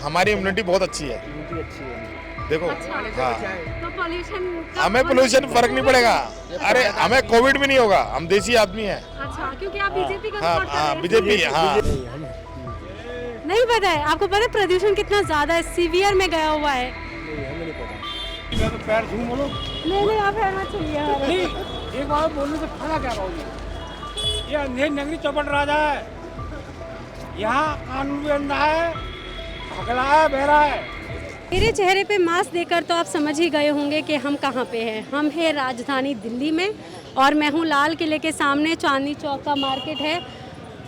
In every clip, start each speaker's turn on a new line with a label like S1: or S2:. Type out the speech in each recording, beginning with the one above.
S1: हमारी इम्यूनिटी बहुत अच्छी है।
S2: इम्यूनिटी अच्छी है।
S1: देखो
S3: अच्छा।
S1: हाँ,
S3: तो पॉल्यूशन
S1: हमें पोल्यूशन फर्क नहीं पड़ेगा। अरे हमें कोविड भी नहीं होगा, हम देसी आदमी हैं।
S3: अच्छा, क्योंकि आप बीजेपी का
S1: हाँ
S3: सपोर्ट कर रहे
S1: हाँ,
S3: हैं।
S1: बीजेपी हाँ।
S2: नहीं हम
S3: नहीं पता है आपको? पता है प्रदूषण कितना ज्यादा है, सीवियर में गया हुआ है।
S2: नहीं हमें नहीं पता।
S4: मैं तो पैर झूम बोलो
S3: नहीं आप रहना चाहिए हमारे।
S4: नहीं, एक बार बोलने से खड़ा क्या रहोगे? ये अंधेरी नगरी चौपट राजा है, यहाँ कानून भी अंधा है, भगला है, बहरा है।
S3: मेरे चेहरे पे मास्क देखकर तो आप समझ ही गए होंगे कि हम कहाँ पे हैं। हम हैं राजधानी दिल्ली में और मैं हूँ लाल किले के सामने, चांदनी चौक का मार्केट है।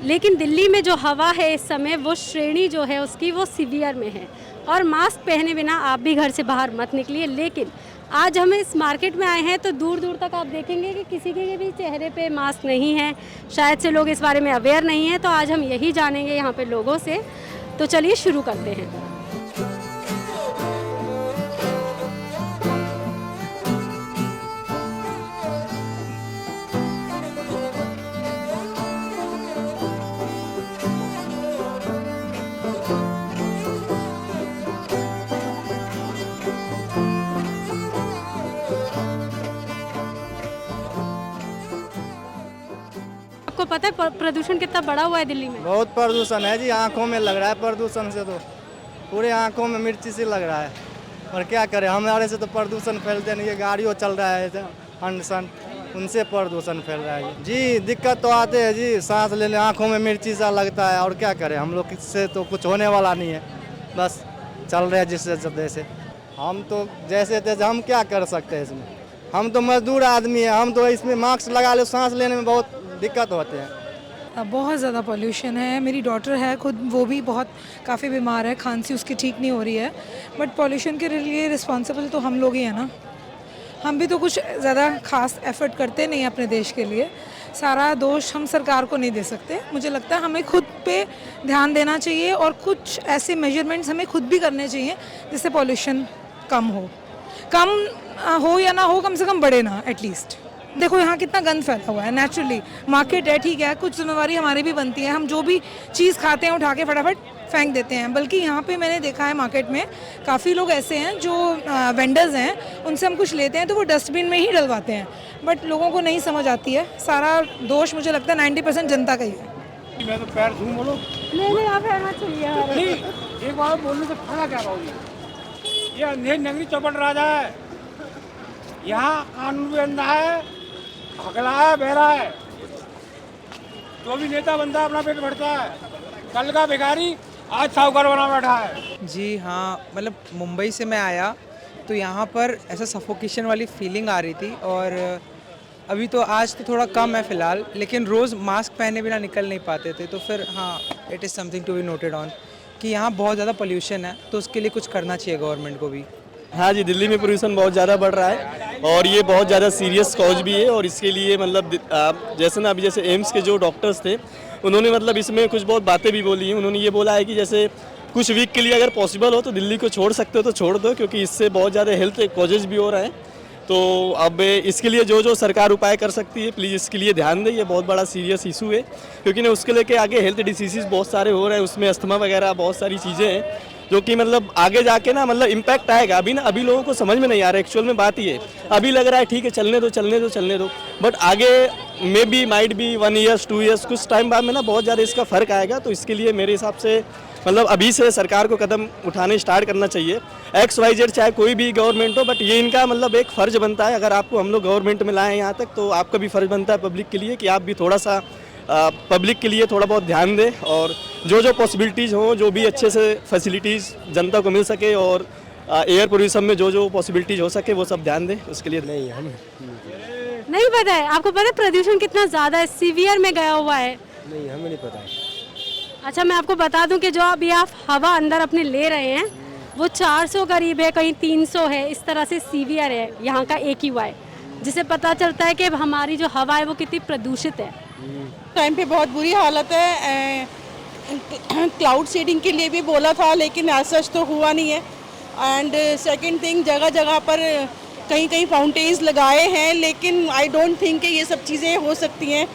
S3: लेकिन दिल्ली में जो हवा है इस समय, वो श्रेणी जो है उसकी वो सीवियर में है। और मास्क पहने बिना आप भी घर से बाहर मत निकलिए। लेकिन आज हम इस मार्केट में आए हैं तो दूर दूर तक आप देखेंगे कि किसी के भी चेहरे पे मास्क नहीं है। शायद से लोग इस बारे में अवेयर नहीं हैं। तो आज हम यही जानेंगे यहाँ पे लोगों से। तो चलिए शुरू करते हैं। आपको पता है प्रदूषण कितना बढ़ा हुआ है दिल्ली में?
S5: बहुत प्रदूषण है जी, आंखों में लग रहा है प्रदूषण से, तो पूरे आंखों में मिर्ची सी लग रहा है। और क्या करें, हमारे से तो प्रदूषण फैलते नहीं है, गाड़ियों चल रहा है हंड उनसे प्रदूषण फैल रहा है जी। दिक्कत तो आते हैं जी, सांस लेने आंखों में मिर्ची सा लगता है। और क्या करें, हम लोग इससे तो कुछ होने वाला नहीं है, बस चल रहे हैं जिससे जैसे। हम तो जैसे थे, हम क्या कर सकते हैं इसमें? हम तो मजदूर आदमी है, हम तो इसमें मास्क लगा ले, सांस लेने में बहुत दिक्कत होते हैं।
S6: बहुत ज़्यादा पॉल्यूशन है। मेरी डॉटर है खुद, वो भी बहुत काफ़ी बीमार है, खांसी उसकी ठीक नहीं हो रही है। बट पॉल्यूशन के लिए रिस्पॉन्सिबल तो हम लोग ही हैं ना। हम भी तो कुछ ज़्यादा खास एफर्ट करते नहीं अपने देश के लिए। सारा दोष हम सरकार को नहीं दे सकते। मुझे लगता है हमें खुद पे ध्यान देना चाहिए और कुछ ऐसे मेजरमेंट्स हमें खुद भी करने चाहिए जिससे पॉल्यूशन कम हो या ना हो, कम से कम बढ़े ना एटलीस्ट। देखो यहाँ कितना गंद फैला हुआ है। नेचुरली मार्केट है, ठीक है, कुछ जिम्मेवारी हमारी भी बनती है। हम जो भी चीज़ खाते हैं उठा के फटाफट फेंक देते हैं। बल्कि यहाँ पे मैंने देखा है मार्केट में काफ़ी लोग ऐसे हैं जो वेंडर्स हैं, उनसे हम कुछ लेते हैं तो वो डस्टबिन में ही डलवाते हैं। बट लोगों को नहीं समझ आती है। सारा दोष मुझे लगता है 90% जनता का ही है।
S4: मैं तो पैर झूम बोलो
S3: नहीं आप रहना चाहिए हमारे।
S4: नहीं, एक बार बोलने से खड़ा क्या रहोगे? ये अंधेरी नगरी चौपट राजा है, यहाँ कानून भी अंधा है, भगला है, बहरा है। जो भी नेता बनता है अपना पेट भरता है, कल का भिखारी आज साहूकार बना बैठा है।
S7: जी हाँ, मतलब मुंबई से मैं आया तो यहाँ पर ऐसा सफोकेशन वाली फीलिंग आ रही थी। और अभी तो आज तो थोड़ा कम है फ़िलहाल, लेकिन रोज़ मास्क पहने बिना निकल नहीं पाते थे। तो फिर हाँ, it is something to be noted on कि यहाँ बहुत ज़्यादा पोल्यूशन है, तो उसके लिए कुछ करना चाहिए गवर्नमेंट को भी।
S8: हाँ जी, दिल्ली में पोल्यूशन बहुत ज़्यादा बढ़ रहा है और ये बहुत ज़्यादा सीरियस कॉज भी है। और इसके लिए मतलब जैसे ना, अभी जैसे एम्स के जो डॉक्टर्स थे, उन्होंने मतलब इसमें कुछ बहुत बातें भी बोली हैं। उन्होंने ये बोला है कि जैसे कुछ वीक के लिए अगर पॉसिबल हो तो दिल्ली को छोड़ सकते हो तो छोड़ दो, क्योंकि इससे बहुत ज़्यादा हेल्थ कॉजेज भी हो रहे हैं। तो अब इसके लिए जो जो सरकार उपाय कर सकती है, प्लीज़ इसके लिए ध्यान दें। ये बहुत बड़ा सीरियस इशू है, क्योंकि ना उसके लेके आगे हेल्थ डिसीज़ बहुत सारे हो रहे हैं, उसमें अस्थमा वगैरह बहुत सारी चीज़ें हैं जो कि मतलब आगे जाके ना मतलब इम्पैक्ट आएगा। अभी लोगों को समझ में नहीं आ रहा है। एक्चुअल में बात ये अभी लग रहा है ठीक है, चलने दो, बट आगे may be might be 1 years 2 years, कुछ टाइम बाद में ना बहुत ज़्यादा इसका फ़र्क आएगा। तो इसके लिए मेरे हिसाब से मतलब अभी से सरकार को कदम उठाने स्टार्ट करना चाहिए। XYZ चाहे कोई भी गवर्नमेंट हो, बट ये इनका मतलब एक फ़र्ज़ बनता है। अगर आपको हम लोग गवर्नमेंट में लाएँ यहाँ तक, तो आपका भी फ़र्ज़ बनता है पब्लिक के लिए कि आप भी थोड़ा सा पब्लिक के लिए थोड़ा बहुत ध्यान दें। और जो पॉसिबिलिटीज़ हों, जो भी अच्छे से फैसिलिटीज़ जनता को मिल सके, और एयर पोल्यूशन में जो पॉसिबिलिटीज़ हो सके वो सब ध्यान दें। उसके लिए
S5: नहीं हम
S3: नहीं पता है आपको? पता है प्रदूषण कितना ज़्यादा है, सीवियर में गया हुआ है।
S2: नहीं हमें नहीं पता है।
S3: अच्छा, मैं आपको बता दूं कि जो अभी आप हवा अंदर अपने ले रहे हैं वो 400 करीब है, कहीं 300 है। इस तरह से सीवियर है यहाँ का AQI, जिससे पता चलता है कि हमारी जो हवा है वो कितनी प्रदूषित है।
S9: टाइम पे बहुत बुरी हालत है। क्लाउड सीडिंग के लिए भी बोला था, लेकिन ऐसा तो हुआ नहीं है। एंड सेकंड थिंग, जगह जगह पर कहीं फाउंटेन्स लगाए हैं, लेकिन आई डोंट थिंक कि ये सब चीज़ें हो सकती हैं।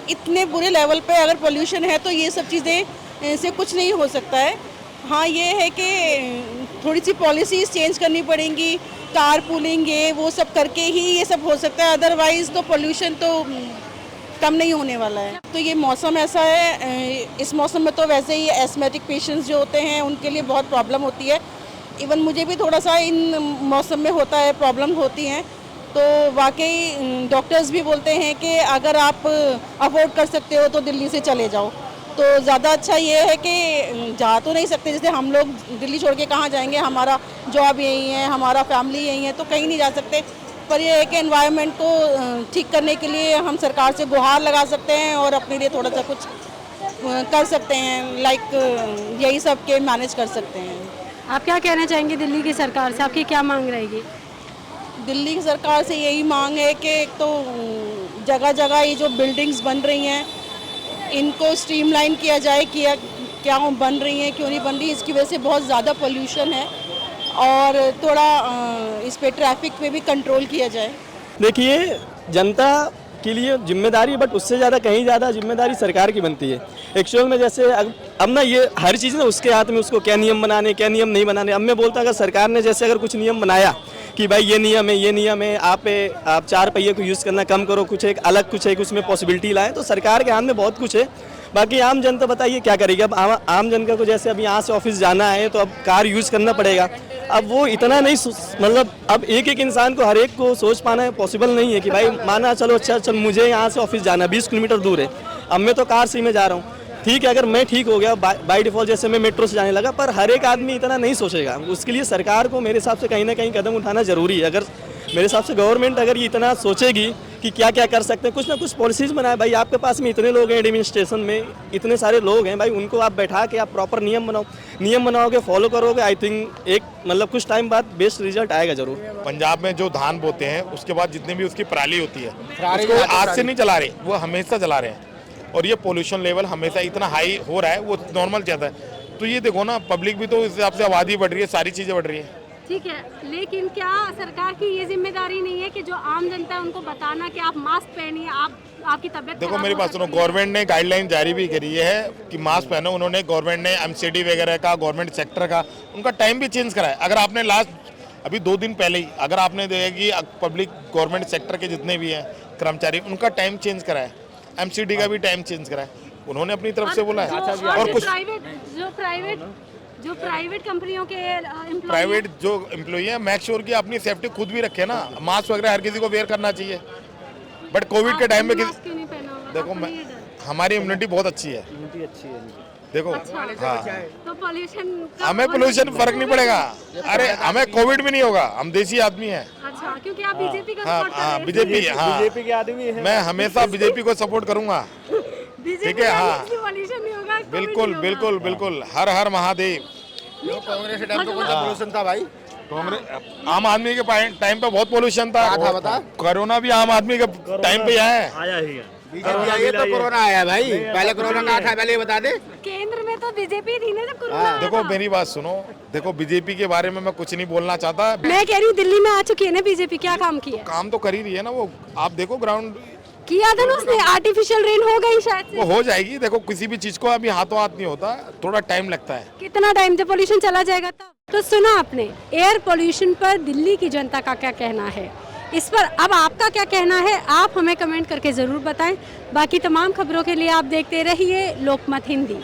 S9: इतने बुरे लेवल पे अगर पोल्यूशन है तो ये सब चीज़ें से कुछ नहीं हो सकता है। हाँ, ये है कि थोड़ी सी पॉलिसीज़ चेंज करनी पड़ेंगी, कार पूलिंग ये वो सब करके ही ये सब हो सकता है, अदरवाइज़ तो पोल्यूशन तो कम नहीं होने वाला है। तो ये मौसम ऐसा है, इस मौसम में तो वैसे ही एस्थमेटिक पेशेंट्स जो होते हैं उनके लिए बहुत प्रॉब्लम होती है। इवन मुझे भी थोड़ा सा इन मौसम में होता है, प्रॉब्लम होती हैं। तो वाकई डॉक्टर्स भी बोलते हैं कि अगर आप अफोर्ड कर सकते हो तो दिल्ली से चले जाओ। तो ज़्यादा अच्छा ये है कि जा तो नहीं सकते, जैसे हम लोग दिल्ली छोड़ के कहाँ जाएंगे, हमारा जॉब यहीं है, हमारा फैमिली यहीं है, तो कहीं नहीं जा सकते। पर ये है कि एनवायरनमेंट को ठीक करने के लिए हम सरकार से गुहार लगा सकते हैं और अपने लिए थोड़ा सा कुछ कर सकते हैं, लाइक यही सब के मैनेज कर सकते हैं।
S3: आप क्या कहना चाहेंगे दिल्ली की सरकार से, आपकी क्या मांग रहेगी?
S9: दिल्ली की सरकार से यही मांग है कि एक तो जगह जगह ये जो बिल्डिंग्स बन रही हैं इनको स्ट्रीमलाइन किया जाए, क्या बन रही हैं, क्यों नहीं बन रही, इसकी वजह से बहुत ज़्यादा पोल्यूशन है और थोड़ा इस पे ट्रैफिक पे भी कंट्रोल किया जाए।
S8: देखिए, जनता के लिए जिम्मेदारी, बट उससे ज़्यादा कहीं ज़्यादा जिम्मेदारी सरकार की बनती है एक्चुअल में। जैसे अब ना ये हर चीज़ ना उसके हाथ में, उसको क्या नियम बनाने क्या नियम नहीं बनाने। अब मैं बोलता अगर सरकार ने जैसे अगर कुछ नियम बनाया कि भाई ये नियम है, आप 4 पहिए को यूज़ करना कम करो, कुछ एक अलग कुछ एक उसमें पॉसिबिलिटी लाएँ, तो सरकार के हाथ में बहुत कुछ है। बाकी आम जनता बताइए क्या करेगी। अब आम जनता को जैसे अब यहाँ से ऑफिस जाना है तो अब कार यूज़ करना पड़ेगा। अब वो इतना नहीं, मतलब अब एक इंसान को हर एक को सोच पाना पॉसिबल नहीं है कि भाई माना चलो अच्छा चल मुझे यहाँ से ऑफिस जाना 20 किलोमीटर दूर है, अब मैं तो कार से ही में जा रहा हूँ, ठीक है, अगर मैं ठीक हो गया बाय डिफ़ॉल्ट जैसे मैं मेट्रो से जाने लगा, पर हर एक आदमी इतना नहीं सोचेगा। उसके लिए सरकार को मेरे हिसाब से कहीं ना कहीं कदम उठाना ज़रूरी है। अगर मेरे हिसाब से गवर्नमेंट अगर ये इतना सोचेगी कि क्या क्या कर सकते हैं, कुछ ना कुछ पॉलिसीज़ बनाए। भाई आपके पास में इतने लोग हैं एडमिनिस्ट्रेशन में, इतने सारे लोग हैं, भाई उनको आप बैठा के आप प्रॉपर नियम बनाओगे, फॉलो करोगे, आई थिंक एक मतलब कुछ टाइम बाद बेस्ट रिजल्ट आएगा ज़रूर।
S1: पंजाब में जो धान बोते हैं उसके बाद जितनी भी उसकी पराली होती है उसको आज से नहीं चला रहे, वो हमेशा चला रहे हैं। और ये पोल्यूशन लेवल हमेशा इतना हाई हो रहा है, वो नॉर्मल चलता है। तो ये देखो ना, पब्लिक भी तो इस हिसाब से आबादी बढ़ रही है, सारी चीज़ें बढ़ रही हैं।
S3: ठीक है, लेकिन क्या सरकार की ये जिम्मेदारी नहीं है कि जो आम जनता है उनको बताना कि आप मास्क पहनिए, आपकी तबीयत
S1: देखो मेरी बात सुनो, गवर्नमेंट ने गाइडलाइन जारी भी करी है कि मास्क पहनो। उन्होंने गवर्नमेंट ने एमसीडी वगैरह का, गवर्नमेंट सेक्टर का, उनका टाइम भी चेंज करा है। अगर आपने अभी 2 दिन पहले ही अगर आपने देखा कि पब्लिक गवर्नमेंट सेक्टर के जितने भी हैं कर्मचारी, उनका टाइम चेंज करा है, एमसीडी का भी टाइम चेंज करा है, उन्होंने अपनी तरफ से बोला है। और कुछ
S3: जो प्राइवेट कंपनियों के
S1: प्राइवेट जो एम्प्लॉई है, मेक श्योर कि अपनी सेफ्टी खुद भी रखे ना। मास्क वगैरह हर किसी को वेयर करना चाहिए, बट कोविड के टाइम में देखो हमारी इम्यूनिटी बहुत अच्छी है, देखो। हाँ,
S3: तो पोल्यूशन,
S1: हमें पोल्यूशन फर्क नहीं पड़ेगा। अरे हमें कोविड भी नहीं होगा, हम देसी आदमी हैं।
S3: अच्छा, क्योंकि आप बीजेपी का
S1: हाँ, हाँ, बीजेपी
S2: के आदमी है।
S1: मैं हमेशा बीजेपी को सपोर्ट करूंगा, ठीक है। हाँ,
S3: पोल्यूशन नहीं होगा,
S1: बिल्कुल बिल्कुल बिल्कुल। हर हर महादेव।
S2: कांग्रेस के टाइम पे कौन सा पोल्यूशन था भाई?
S1: कांग्रेस आम आदमी के टाइम पे बहुत पोल्यूशन था,
S2: बता।
S1: कोरोना भी आम आदमी के टाइम पे आया है।
S2: बीजेपी आई है तो कोरोना आया भाई, पहले कोरोना कहाँ था पहले बता दे।
S3: केंद्र में तो बीजेपी थी ना जब कोरोना आया
S1: देखो
S3: था।
S1: मेरी बात सुनो, देखो बीजेपी के बारे में मैं कुछ नहीं बोलना चाहता।
S3: मैं कह रही हूँ दिल्ली में आ चुकी है ना बीजेपी, क्या काम किया?
S1: काम तो कर ही रही है ना वो, आप देखो ग्राउंड
S3: किया था ना उसने, आर्टिफिशियल रेन हो गई शायद से।
S1: वो हो जाएगी। देखो किसी भी चीज को अभी हाथों हाथ नहीं होता, थोड़ा टाइम लगता है।
S3: कितना टाइम, जब पोल्यूशन चला जाएगा तब। तो सुना आपने एयर पोल्यूशन पर दिल्ली की जनता का क्या कहना है, इस पर अब आपका क्या कहना है आप हमें कमेंट करके ज़रूर बताएं। बाकी तमाम खबरों के लिए आप देखते रहिए लोकमत हिंदी।